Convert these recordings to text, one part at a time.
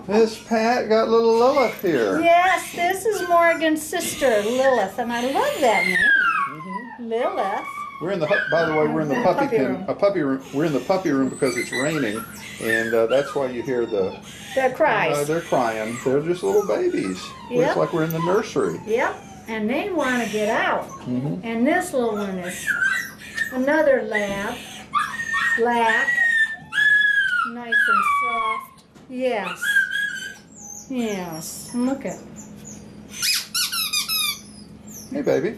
Miss Pat got little Lilith here. Yes, this is Morgan's sister, Lilith, and I love that name. Lilith. We're in the by the way, we're in the puppy pen, room. puppy room. We're in the puppy room because it's raining, and that's why you hear the. That cries. They're crying. They're just little babies. Yep. It's like we're in the nursery. Yep, and they want to get out. And this little one is another lab, black, nice and soft. Yes, yes. Look at. Hey, baby.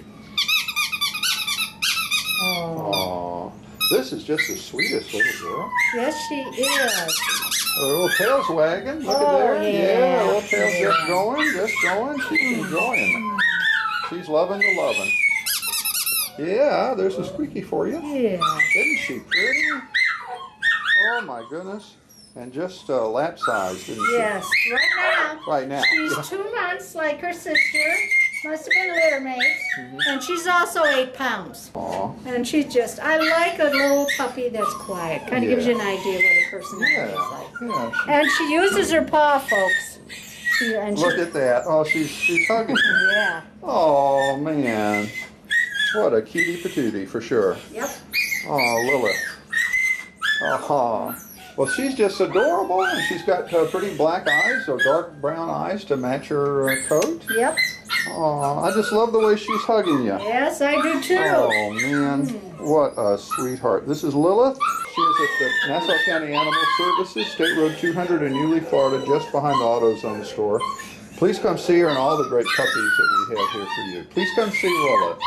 Oh, Aww. This is just the sweetest little girl. yes, she is. Her little tail's wagging. Look at there. Yeah. Little tail's just going, just going. She's enjoying it. She's loving the loving. Yeah, there's a squeaky for you. Yeah. Isn't she pretty? Oh my goodness. And just lap size, didn't she? Yes, right now. Right now. She's 2 months like her sister. Must have been litter mates. And she's also 8 pounds. Aw. And she's just, I like a little puppy that's quiet. Kind of gives you an idea what her personality is like. Yeah. And she uses her paw, folks. Look at that. Oh, she's hugging you. Yeah. Oh man. What a cutie patootie for sure. Yep. Oh, Lilith. Oh. Well, she's just adorable, and she's got pretty black eyes or dark brown eyes to match her coat. Yep. Oh, I just love the way she's hugging you. Yes, I do too. Oh man, what a sweetheart. This is Lilith. She is at the Nassau County Animal Services, State Road 200 in Yulee, Florida, just behind the AutoZone store. Please come see her and all the great puppies that we have here for you. Please come see Lilith.